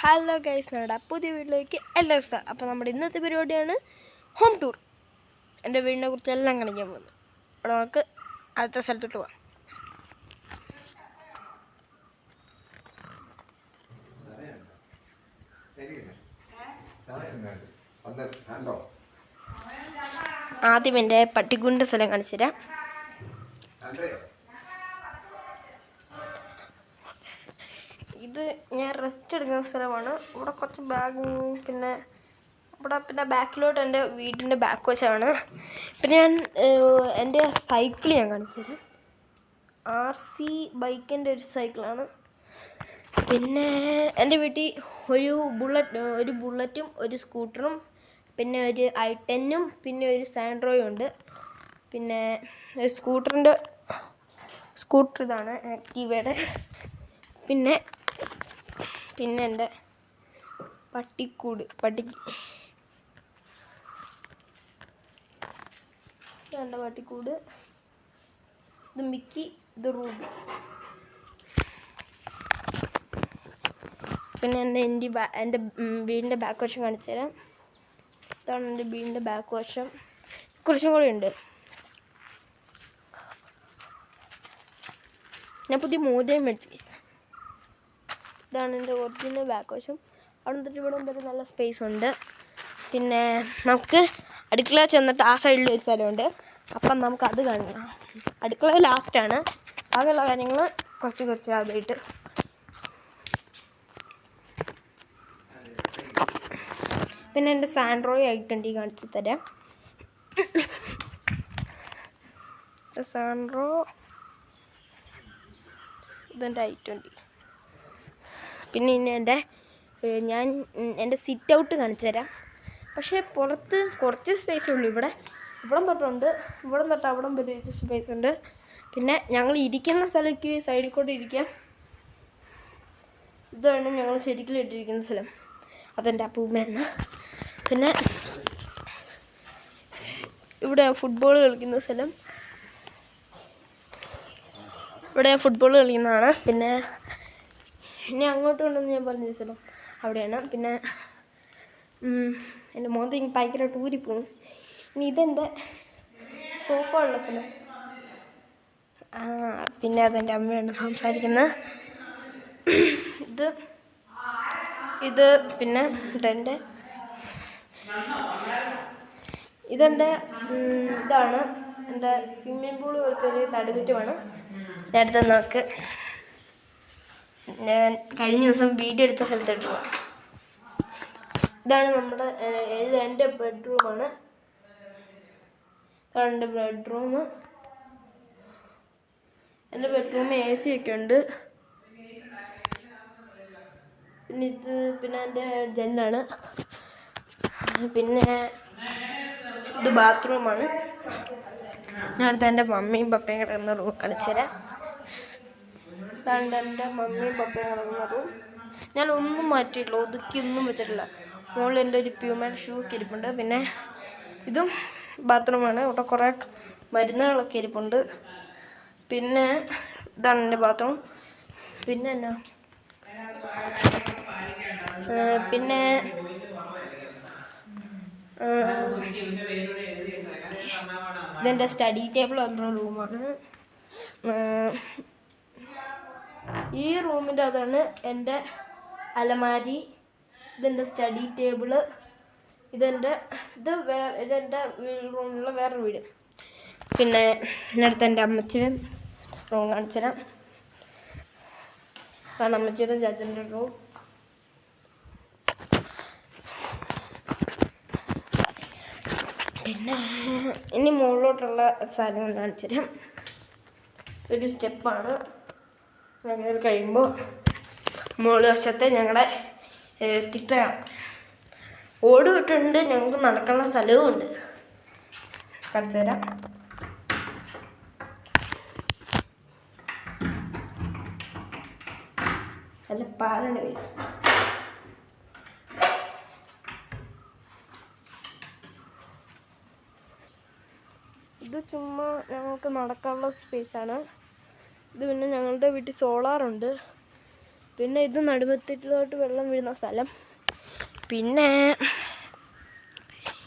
Hello guys, നമ്മുടെ പുതിയ വീട്ടിലേക്ക് എല്ലാവർക്കും അപ്പോൾ നമ്മുടെ ഇന്നത്തെ പരിപാടിയാണ് ഹോം ടൂർ. എൻ്റെ വീടിനെ കുറിച്ച് എല്ലാം കാണിക്കാൻ പോകുന്നു. അപ്പോൾ നമുക്ക് അടുത്ത സ്ഥലത്തോട്ട് പോകാം. ആദ്യം എൻ്റെ പട്ടിക്കുണ്ട സ്ഥലം കാണിച്ചു തരാം. ഇത് ഞാൻ റെസ്റ്റ് എടുക്കുന്ന സ്ഥലമാണ്. ഇവിടെ കുറച്ച് ബാഗും പിന്നെ ബാക്കിലോട്ട് എൻ്റെ വീടിൻ്റെ ബാക്ക് വശമാണ്. പിന്നെ ഞാൻ എൻ്റെ സൈക്കിൾ ഞാൻ കാണിച്ചു തരാം. RC ബൈക്കിൻ്റെ ഒരു സൈക്കിളാണ്. പിന്നെ എൻ്റെ വീട്ടിൽ ഒരു ബുള്ളറ്റും ഒരു സ്കൂട്ടറും പിന്നെ ഒരു i10ഉം പിന്നെ ഒരു സാൻഡ്രോയും ഉണ്ട്. പിന്നെ സ്കൂട്ടർ ഇതാണ് ആക്റ്റീവയുടെ. പിന്നെ എൻ്റെ എൻ്റെ പട്ടിക്കൂട്, ഇത് മിക്കി, ഇത് റൂബി. പിന്നെ എൻ്റെ വീടിൻ്റെ ബാക്ക് വശം കാണിച്ചു തരാം. ഇതാണ് എൻ്റെ വീടിൻ്റെ ബാക്ക് വശം. കുറച്ചും കൂടി ഉണ്ട്. ഞാൻ പുതിയ മോതിരം മേടിച്ചു. ഇതാണ് എൻ്റെ ഒറിജിനൽ ബാക്ക് വശം. അവിടെ നിന്നിട്ട് ഇവിടെ വരെ നല്ല സ്പേസ് ഉണ്ട്. പിന്നെ നമുക്ക് അടുക്കള ചെന്നിട്ട് ആ സൈഡിൽ ഒരു സ്ഥലമുണ്ട്. അപ്പം നമുക്കത് കാണാം. അടുക്കള ലാസ്റ്റാണ്. ബാക്കിയുള്ള കാര്യങ്ങൾ കുറച്ച് ആദ്യമായിട്ട്. പിന്നെ എൻ്റെ സാൻഡ്രോയും i20 കാണിച്ചു തരാം. സാൻഡ്രോ, ഇതെൻ്റെ i20. പിന്നെ ഇനി എൻ്റെ സിറ്റ് ഔട്ട് കാണിച്ചു തരാം. പക്ഷേ പുറത്ത് കുറച്ച് സ്പേസ് ഉള്ളൂ. ഇവിടെ തൊട്ടുണ്ട്, ഇവിടെ തൊട്ട് അവിടെ വരെ സ്പേസ് ഉണ്ട്. പിന്നെ ഞങ്ങൾ ഇരിക്കുന്ന സ്ഥലത്തേക്ക് സൈഡിൽ കൂടെ ഇരിക്കാം. ഇതാണ് ഞങ്ങൾ ശരിക്കും ഇട്ടിരിക്കുന്ന സ്ഥലം. അതെൻ്റെ അപ്പൂമ്മയാണ്. പിന്നെ ഇവിടെ ഫുട്ബോൾ കളിക്കുന്ന സ്ഥലം. ഇവിടെ ഫുട്ബോൾ കളിക്കുന്നതാണ്. പിന്നെ അങ്ങോട്ട് കൊണ്ടുവന്ന് ഞാൻ പറഞ്ഞ സ്ഥലം അവിടെയാണ്. പിന്നെ എൻ്റെ മോന്തി ഭയങ്കരമായിട്ട് ഊരിപ്പോകും. ഇനി ഇതെൻ്റെ സോഫ ഉള്ള സ്ഥലം. പിന്നെ അതെൻ്റെ അമ്മയാണ് സംസാരിക്കുന്നത്. ഇത് പിന്നെ ഇതാണ് എൻ്റെ സ്വിമ്മിംഗ് പൂൾ പോലത്തെ ഒരു നടുമുറ്റമാണ്. നേരത്തെ നോക്ക്, ഞാൻ കഴിഞ്ഞ ദിവസം വീഡിയോ എടുത്ത സ്ഥലത്തോട്ട് പോകാം. ഇതാണ് എൻ്റെ ബെഡ്റൂമാണ്. ഇതാണ് എൻ്റെ ബെഡ്റൂം. എൻ്റെ ബെഡ്റൂമിൽ AC ഒക്കെ ഉണ്ട്. പിന്നെ എൻ്റെ ജനലാണ്. പിന്നെ ഇത് ബാത്റൂമാണ്. ഞാനടുത്ത് എൻ്റെ മമ്മിയും പപ്പയും കിടക്കുന്ന റൂം കാണിച്ചു തരാം. ഇതാണ് എൻ്റെ മമ്മിയും പപ്പയും കിടക്കുന്ന റൂം. ഞാൻ ഒന്നും മാറ്റിയിട്ടില്ല, ഒതുക്കിയൊന്നും വെച്ചിട്ടില്ല. മുകളിൽ എൻ്റെ ഒരു പ്യൂമയുടെ ഷൂ ഒക്കെ ഇരിപ്പുണ്ട്. പിന്നെ ഇതും ബാത്റൂമാണ്. ഇവിടെ കുറേ മരുന്നുകളൊക്കെ ഇരിപ്പുണ്ട്. പിന്നെ ഇതാണ് എൻ്റെ ബാത്റൂം. പിന്നെ ഇതെൻ്റെ സ്റ്റഡി ടേബിൾ വന്ന റൂമാണ്. ഈ റൂമിൻ്റെ അതാണ് എൻ്റെ അലമാരി. ഇതെൻ്റെ സ്റ്റഡി ടേബിള്. ഇതെൻ്റെ റൂമിലുള്ള വേറൊരു വീട്. പിന്നെ അടുത്ത് എൻ്റെ അമ്മച്ചിയുടെ റൂം കാണിച്ചു തരാം. അതാണ് അമ്മച്ചിയുടെ ജാജൻ്റെ റൂം. പിന്നെ ഇനി മുകളിലോട്ടുള്ള സ്ഥലം കാണിച്ചു തരാം. ഒരു സ്റ്റെപ്പാണ്. കയറി കഴിയുമ്പോൾ മുകളിൽ വശത്തെ ഞങ്ങളുടെ തിട്ടയാണ്. ഓട് വിട്ടുണ്ട്. ഞങ്ങൾക്ക് നടക്കാനുള്ള സ്ഥലവും ഉണ്ട്. കാണിച്ചു തരാം. നല്ല പാലാണ് വയസ്സ്. ഇത് ചുമ്മാ ഞങ്ങൾക്ക് നടക്കാനുള്ള സ്പേസാണ്. ഇത് പിന്നെ ഞങ്ങളുടെ വീട്ടിൽ സോളാറുണ്ട്. പിന്നെ ഇത് നടുവത്തിലോട്ട് വെള്ളം വീഴുന്ന സ്ഥലം. പിന്നെ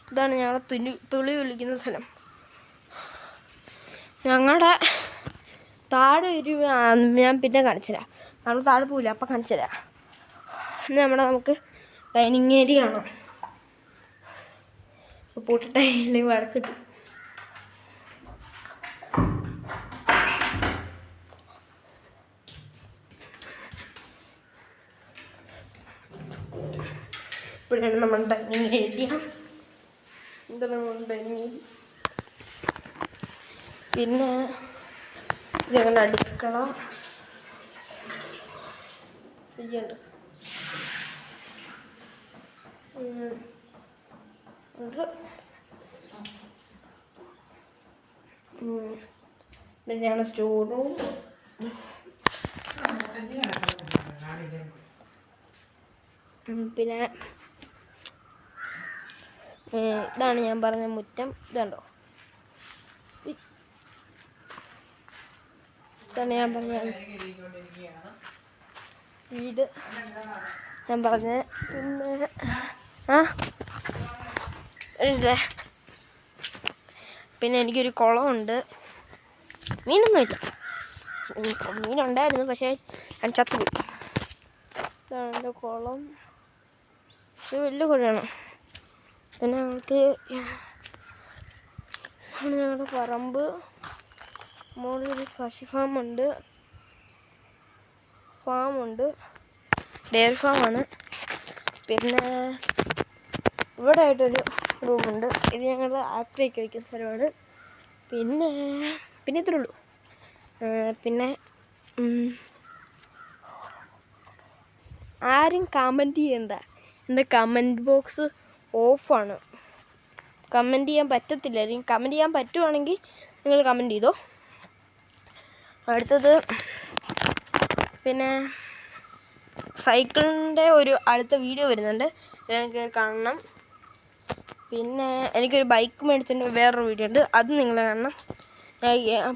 ഇതാണ് ഞങ്ങളെ തുളി വിളിക്കുന്ന സ്ഥലം. ഞങ്ങളുടെ താഴെ ഞാൻ പിന്നെ കാണിച്ചു തരാം. നമ്മൾ താഴെ പോവില്ല, അപ്പം കാണിച്ചു തരാം. ഇന്ന് നമുക്ക് ഡൈനിങ് ഏരിയ ആണ്. പൂട്ടിട്ടല്ലേ വഴക്കിട്ടു. ഇവിടെയാണ് നമ്മുടെ ഡൈനിങ് ഏരിയ. ഇതാണ് നമ്മുടെ ഡൈനിങ് ഏരിയ. പിന്നെ ഞങ്ങളുടെ അടുക്കള ഇരിക്കുന്നുണ്ട്. പിന്നെ ഞങ്ങളുടെ സ്റ്റോർ റൂം. പിന്നെ ഇതാണ് ഞാൻ പറഞ്ഞ മുറ്റം. ഇതുണ്ടോ, ഇതാണ് ഞാൻ പറഞ്ഞ വീട് ഞാൻ പറഞ്ഞ. പിന്നെ പിന്നെ എനിക്കൊരു കുളമുണ്ട്. മീനൊന്നുമില്ല, മീനുണ്ടായിരുന്നു പക്ഷേ ഞാൻ ചത്തുപോയി. ഇതാണ് എൻ്റെ കുളം. ഇത് വലിയ കുഴയാണ്. പിന്നെ ഞങ്ങളുടെ പറമ്പ്. മുകളിലൊരു പശു ഫാമുണ്ട്, ഡയറി ഫാമാണ്. പിന്നെ ഇവിടെ ആയിട്ടൊരു റൂമുണ്ട്. ഇത് ഞങ്ങളുടെ ആപ്പിലേക്ക് വയ്ക്കുന്ന സ്ഥലമാണ്. പിന്നെ ഇത്രേ ഉള്ളൂ. പിന്നെ ആരും കമൻറ്റ് ചെയ്യണ്ട. എൻ്റെ കമൻറ്റ് ബോക്സ് ഓഫാണ്. കമൻറ്റ് ചെയ്യാൻ പറ്റത്തില്ല. അല്ലെങ്കിൽ കമൻറ്റ് ചെയ്യാൻ പറ്റുവാണെങ്കിൽ നിങ്ങൾ കമൻറ്റ് ചെയ്തോ. അടുത്തത് പിന്നെ സൈക്കിളിൻ്റെ ഒരു അടുത്ത വീഡിയോ വരുന്നുണ്ട്, നിങ്ങൾക്ക് കാണണം. പിന്നെ എനിക്കൊരു ബൈക്ക് മേടിച്ചിട്ട് വേറൊരു വീഡിയോ ഉണ്ട്, അത് നിങ്ങൾ കാണണം.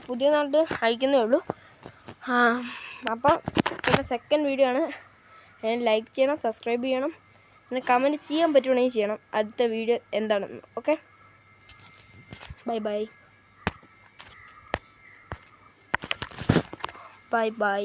പുതിയ നാട്ട് അയക്കുന്നേ ഉള്ളൂ. അപ്പം പിന്നെ സെക്കൻഡ് വീഡിയോ ആണ്. ലൈക്ക് ചെയ്യണം, സബ്സ്ക്രൈബ് ചെയ്യണം, പിന്നെ കമൻറ്റ് ചെയ്യാൻ പറ്റുവാണെങ്കിൽ ചെയ്യണം അടുത്ത വീഡിയോ എന്താണെന്ന്. Okay, by.